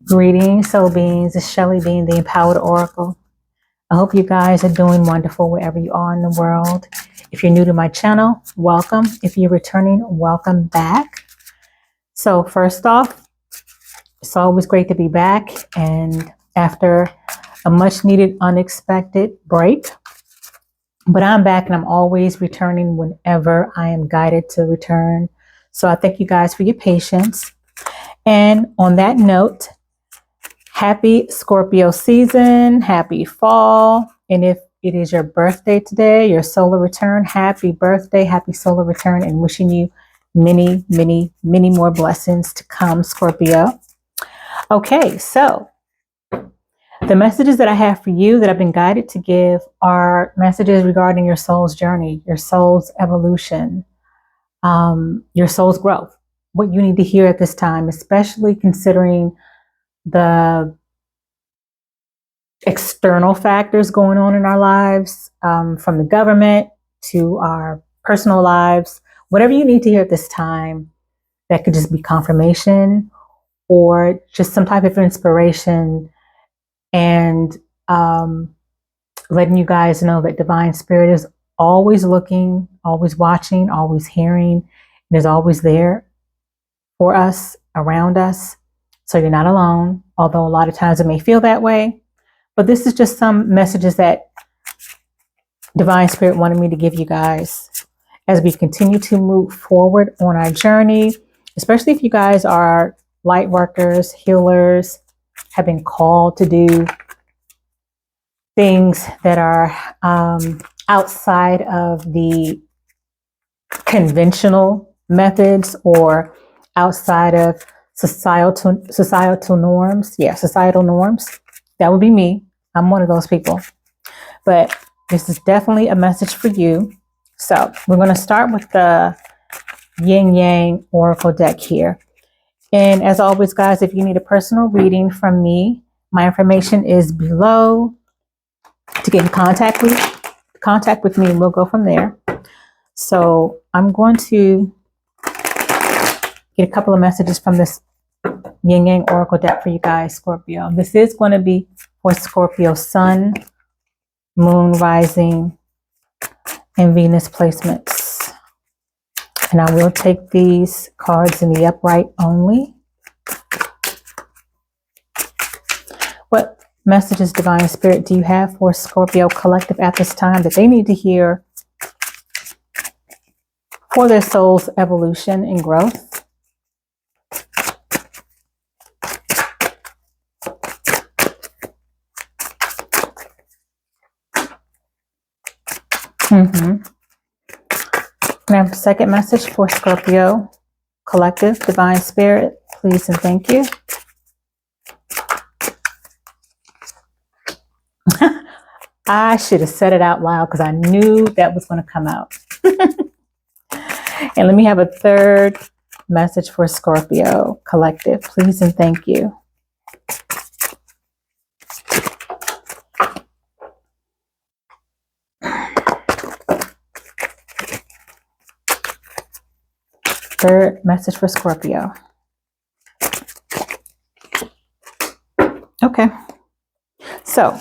Greetings, soul beings. It's Shelly being the Empowered Oracle. I hope you guys are doing wonderful wherever you are in the world. If you're new to my channel, welcome. If you're returning, welcome back. So first off, it's always great to be back. And after a much needed, unexpected break, but I'm back and I'm always returning whenever I am guided to return. So I thank you guys for your patience. And on that note, happy Scorpio season, happy fall. And if it is your birthday today, your solar return, happy birthday, happy solar return, and wishing you many, many, many more blessings to come, Scorpio. Okay, so the messages that I have for you that I've been guided to give are messages regarding your soul's journey, your soul's evolution, your soul's growth, what you need to hear at this time, especially considering the external factors going on in our lives, from the government to our personal lives, whatever you need to hear at this time. That could just be confirmation or just some type of inspiration, and letting you guys know that Divine Spirit is always looking, always watching, always hearing, and is always there for us, around us. So you're not alone, although a lot of times it may feel that way. But this is just some messages that Divine Spirit wanted me to give you guys as we continue to move forward on our journey, especially if you guys are light workers, healers, have been called to do things that are outside of the conventional methods or outside of societal norms. Yeah, societal norms. That would be me. I'm one of those people. But this is definitely a message for you. So we're going to start with the Yin Yang Oracle deck here. And as always, guys, if you need a personal reading from me, my information is below to get in contact with me, and we'll go from there. So I'm going to get a couple of messages from this Yin Yang Oracle deck for you guys, Scorpio. This is going to be for Scorpio Sun, Moon, Rising, and Venus placements. And I will take these cards in the upright only. What messages, Divine Spirit, do you have for Scorpio Collective at this time that they need to hear for their soul's evolution and growth? And I have a second message for Scorpio Collective, Divine Spirit, please and thank you. I should have said it out loud because I knew that was going to come out. And let me have a third message for Scorpio Collective, please and thank you. Third message for Scorpio. Okay. So,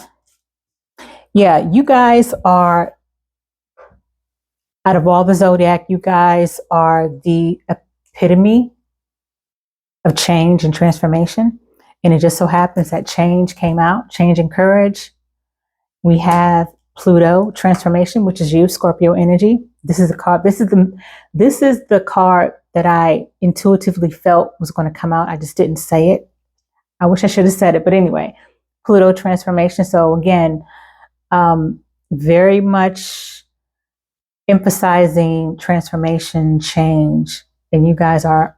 yeah, you guys are, out of all the zodiac, you guys are the epitome of change and transformation. And it just so happens that change came out, change and courage. We have Pluto transformation, which is you, Scorpio energy. This is the card. This is the card that I intuitively felt was going to come out. I just didn't say it. I wish I should have said it, but anyway, Pluto transformation. So again, very much emphasizing transformation, change, and you guys are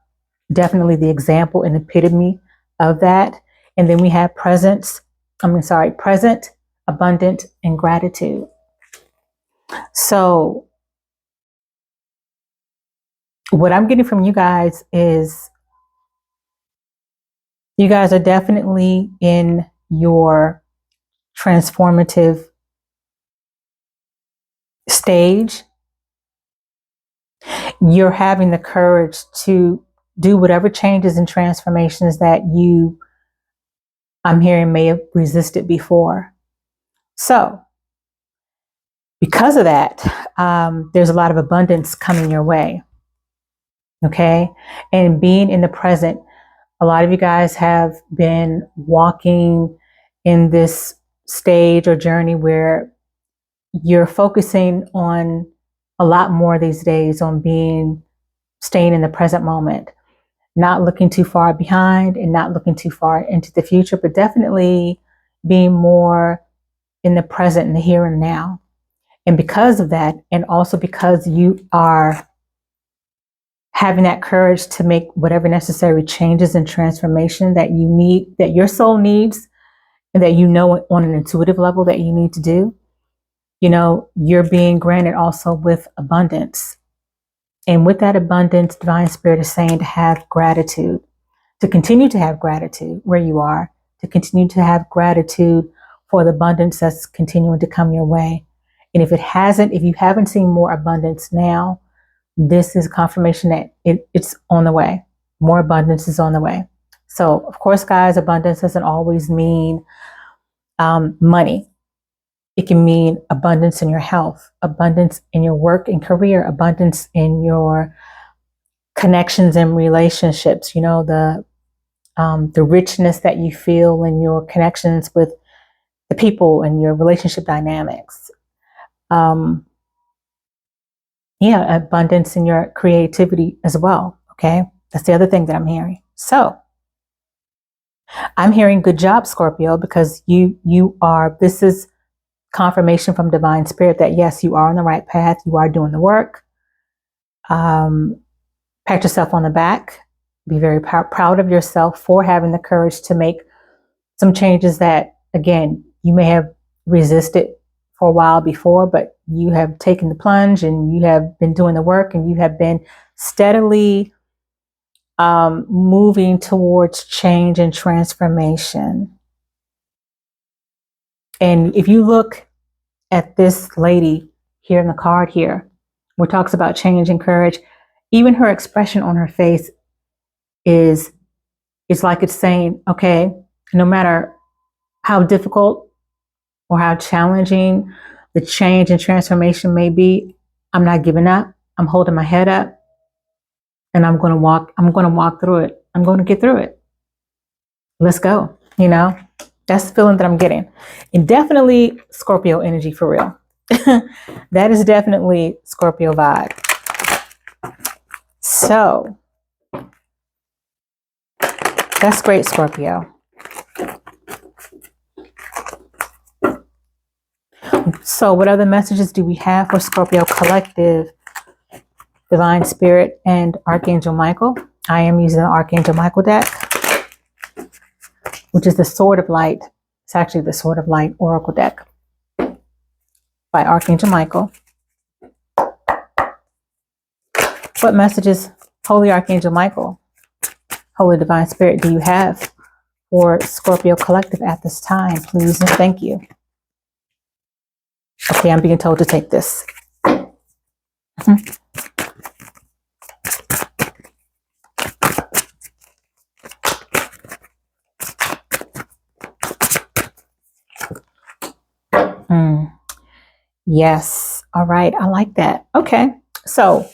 definitely the example and epitome of that. And then we have present, abundant, and gratitude. So what I'm getting from you guys is you guys are definitely in your transformative stage. You're having the courage to do whatever changes and transformations that you I'm hearing may have resisted before. So because of that, there's a lot of abundance coming your way. Okay. And being in the present, a lot of you guys have been walking in this stage or journey where you're focusing on a lot more these days on staying in the present moment, not looking too far behind and not looking too far into the future, but definitely being more in the present and the here and now. And because of that, and also because you are having that courage to make whatever necessary changes and transformation that you need, that your soul needs, and that you know on an intuitive level that you need to do, you're being granted also with abundance. And with that abundance, Divine Spirit is saying to have gratitude, to continue to have gratitude where you are, to continue to have gratitude for the abundance that's continuing to come your way. And if you haven't seen more abundance now, this is confirmation that it's on the way. More abundance is on the way. So, of course, guys, abundance doesn't always mean money. It can mean abundance in your health, abundance in your work and career, abundance in your connections and relationships. The richness that you feel in your connections with the people and your relationship dynamics. Abundance in your creativity as well. Okay. That's the other thing that I'm hearing. So I'm hearing good job, Scorpio, because this is confirmation from Divine Spirit that yes, you are on the right path. You are doing the work. Pat yourself on the back. Be very proud of yourself for having the courage to make some changes that, again, you may have resisted for a while before, but you have taken the plunge and you have been doing the work and you have been steadily moving towards change and transformation. And if you look at this lady here in the card here, where it talks about change and courage, even her expression on her face is like it's saying, okay, no matter how difficult or how challenging the change and transformation may be, I'm not giving up. I'm holding my head up and I'm going to walk through it. I'm going to get through it. Let's go. That's the feeling that I'm getting. And definitely Scorpio energy for real. That is definitely Scorpio vibe. So that's great, Scorpio. So what other messages do we have for Scorpio Collective, Divine Spirit, and Archangel Michael? I am using the Archangel Michael deck, which is the Sword of Light. It's actually the Sword of Light Oracle deck by Archangel Michael. What messages, Holy Archangel Michael, Holy Divine Spirit, do you have for Scorpio Collective at this time? Please and thank you. Okay, I'm being told to take this. Yes. All right. I like that. Okay. So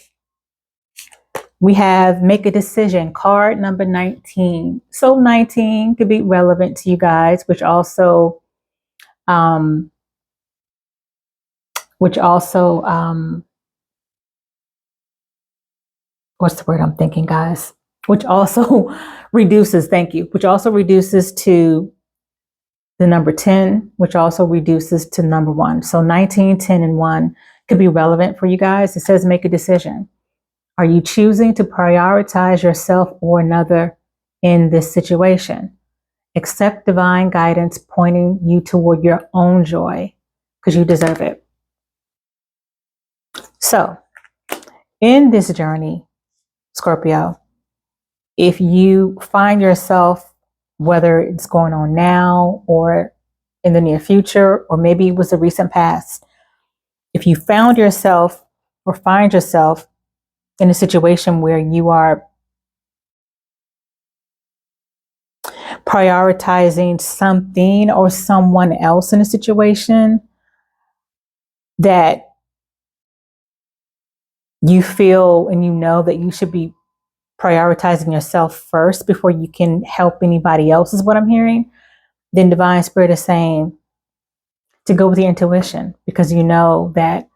we have make a decision, card number 19. So 19 could be relevant to you guys, which also what's the word I'm thinking, guys? Which also reduces, thank you, which also reduces to the number 10, which also reduces to number 1. So 19, 10, and 1 could be relevant for you guys. It says make a decision. Are you choosing to prioritize yourself or another in this situation? Accept divine guidance pointing you toward your own joy because you deserve it. So in this journey, Scorpio, if you find yourself, whether it's going on now or in the near future, or maybe it was the recent past, if you found yourself or find yourself in a situation where you are prioritizing something or someone else in a situation that you feel and you know that you should be prioritizing yourself first before you can help anybody else, is what I'm hearing, then Divine Spirit is saying to go with your intuition, because you know that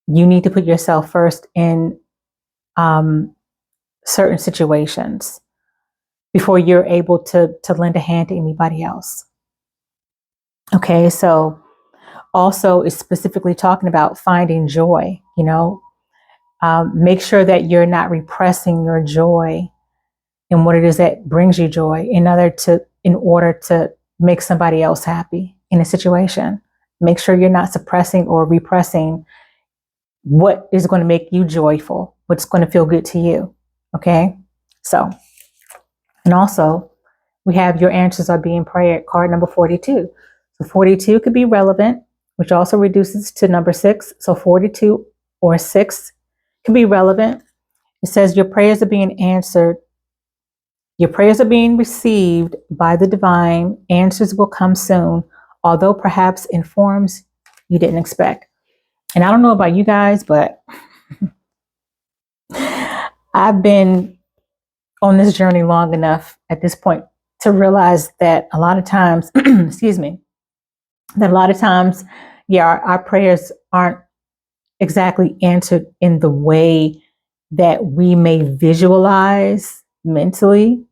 you need to put yourself first in certain situations before you're able to lend a hand to anybody else. Okay, so also it's specifically talking about finding joy, you know. Make sure that you're not repressing your joy and what it is that brings you joy in order to make somebody else happy in a situation. Make sure you're not suppressing or repressing what is going to make you joyful, what's going to feel good to you. Okay. So, and also we have your answers are being prayed, card number 42. So 42 could be relevant, which also reduces to number 6. So 42 or 6 can be relevant. It says your prayers are being answered. Your prayers are being received by the divine. Answers will come soon, although perhaps in forms you didn't expect. And I don't know about you guys, but I've been on this journey long enough at this point to realize that a lot of times, excuse me, that a lot of times, yeah, our prayers aren't exactly answered in the way that we may visualize mentally.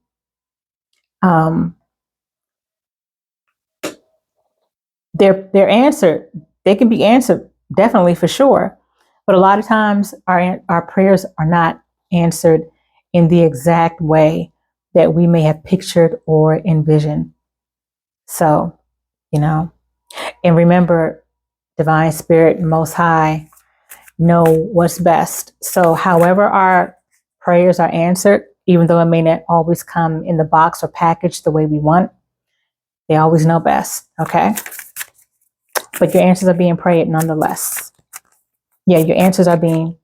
They're answered. They can be answered, definitely, for sure. But a lot of times our prayers are not answered in the exact way that we may have pictured or envisioned. So, you know, and remember, Divine Spirit, Most High know what's best. So however our prayers are answered, even though it may not always come in the box or package the way we want, they always know best. Okay. But your answers are being prayed nonetheless. Yeah, your answers are being,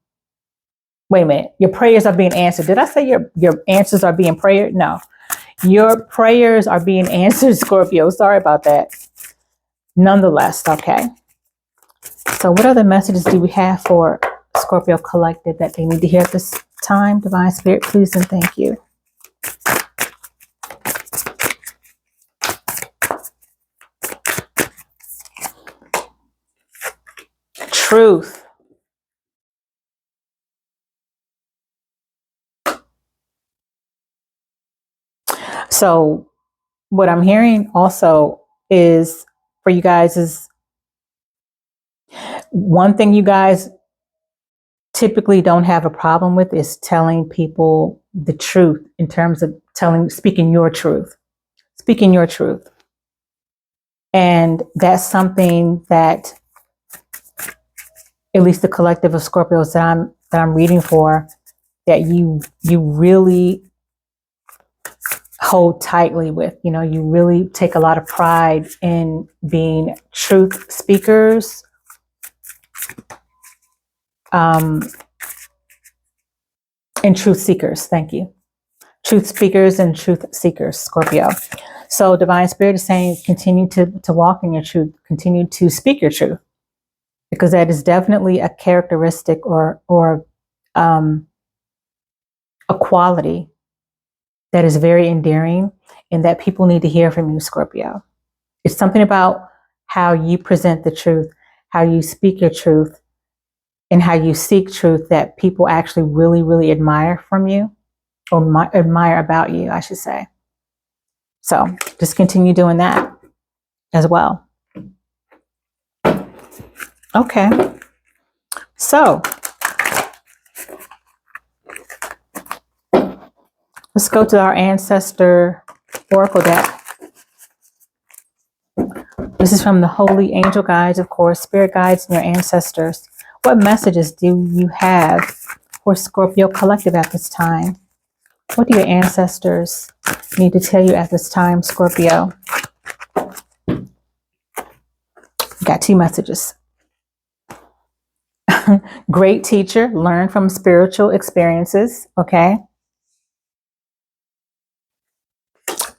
wait a minute, your prayers are being answered. Did I say your answers are being prayed? No. Your prayers are being answered, Scorpio. Sorry about that. Nonetheless, okay. So what other messages do we have for Scorpio Collective that they need to hear at this time? Divine Spirit, please and thank you. Truth. So what I'm hearing also is for you guys is one thing you guys typically don't have a problem with is telling people the truth in terms of speaking your truth. Speaking your truth. And that's something that at least the collective of Scorpios that I'm reading for, that you really hold tightly with. You know, you really take a lot of pride in being truth speakers, and truth seekers. Thank you. Truth speakers and truth seekers, Scorpio. So Divine Spirit is saying continue to walk in your truth, continue to speak your truth, because that is definitely a characteristic or a quality that is very endearing and that people need to hear from you, Scorpio. It's something about how you present the truth, how you speak your truth, and how you seek truth that people actually really, really admire from you, or admire about you, I should say. So just continue doing that as well. Okay. So let's go to our ancestor oracle deck. This is from the Holy Angel Guides, of course, spirit guides and your ancestors. What messages do you have for Scorpio Collective at this time? What do your ancestors need to tell you at this time, Scorpio? Got 2 messages. Great teacher, learn from spiritual experiences, okay?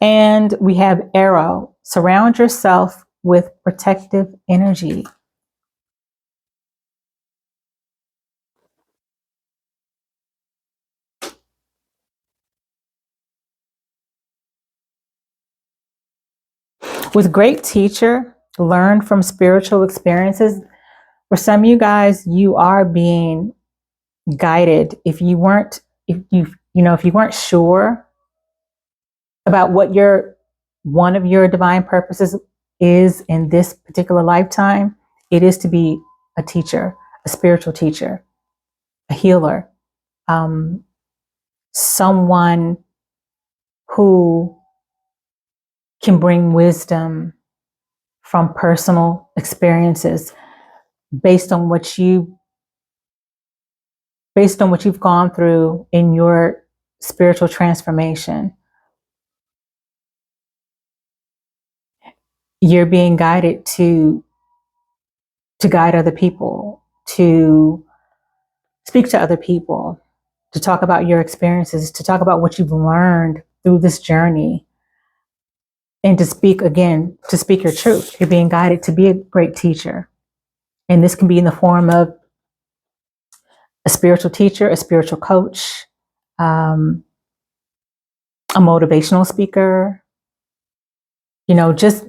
And we have arrow. Surround yourself with protective energy. With great teacher, learn from spiritual experiences. For some of you guys, you are being guided. If you weren't sure about what one of your divine purposes is in this particular lifetime, it is to be a teacher, a spiritual teacher, a healer, someone who can bring wisdom from personal experiences based on what you've gone through in your spiritual transformation. You're being guided to guide other people, to speak to other people, to talk about your experiences, to talk about what you've learned through this journey, and to speak your truth. You're being guided to be a great teacher. And this can be in the form of a spiritual teacher, a spiritual coach, a motivational speaker, just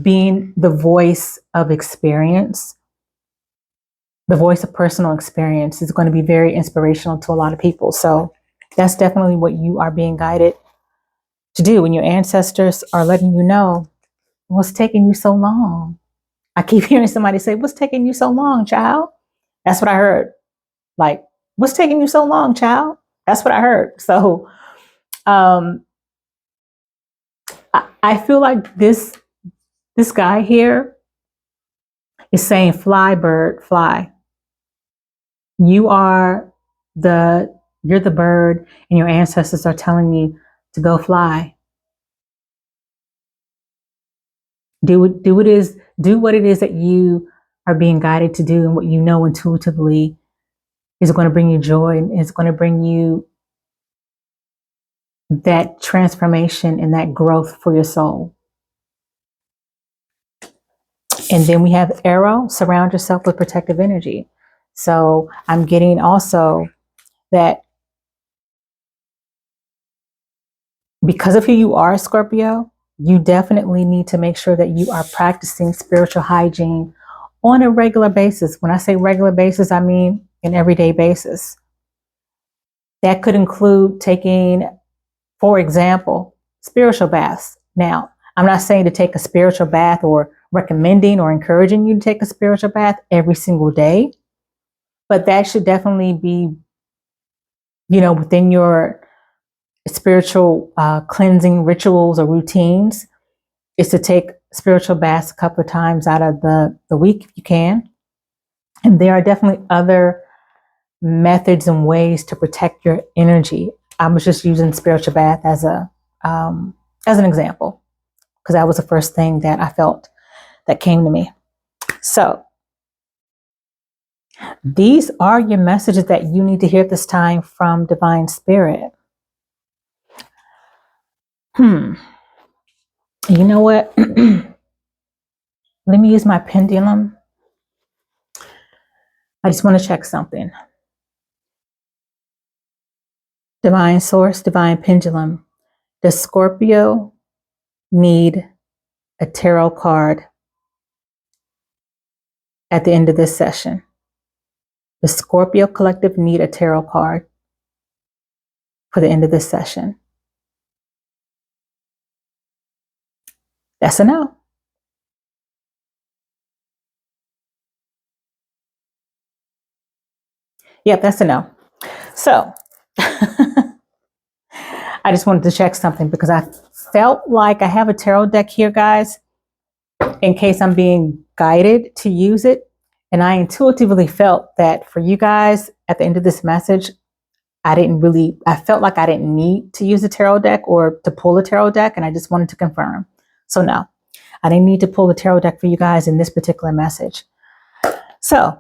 being the voice of experience. The voice of personal experience is going to be very inspirational to a lot of people. So that's definitely what you are being guided to do. When your ancestors are letting you know, what's taking you so long? I keep hearing somebody say, what's taking you so long, child? That's what I heard. Like, what's taking you so long, child? That's what I heard. So I feel like this guy here is saying, fly, bird, fly. You're the bird, and your ancestors are telling you to go fly. Do what it is that you are being guided to do, and what you know intuitively is going to bring you joy, and is going to bring you that transformation and that growth for your soul. And then we have arrow, surround yourself with protective energy. So I'm getting also that because of who you are, Scorpio, you definitely need to make sure that you are practicing spiritual hygiene on a regular basis. When I say regular basis, I mean an everyday basis. That could include taking, for example, spiritual baths. Now, I'm not saying to take a spiritual bath or recommending or encouraging you to take a spiritual bath every single day, but that should definitely be, within your spiritual cleansing rituals or routines, is to take spiritual baths a couple of times out of the week if you can. And there are definitely other methods and ways to protect your energy. I was just using spiritual bath as an example, because that was the first thing that I felt that came to me. So these are your messages that you need to hear this time from Divine Spirit. You know what? Let me use my pendulum. I just want to check something. Divine Source, Divine Pendulum. Does Scorpio need a tarot card at the end of this session? The Scorpio Collective need a tarot card for the end of this session? That's a no. Yep, that's a no. So I just wanted to check something because I felt like I have a tarot deck here, guys, in case I'm being guided to use it. And I intuitively felt that for you guys at the end of this message, I felt like I didn't need to use a tarot deck or to pull a tarot deck. And I just wanted to confirm. So no, I didn't need to pull the tarot deck for you guys in this particular message. So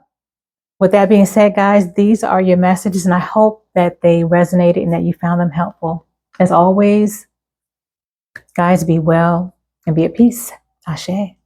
with that being said, guys, these are your messages, and I hope that they resonated and that you found them helpful. As always, Guys, be well and be at peace. Ashe.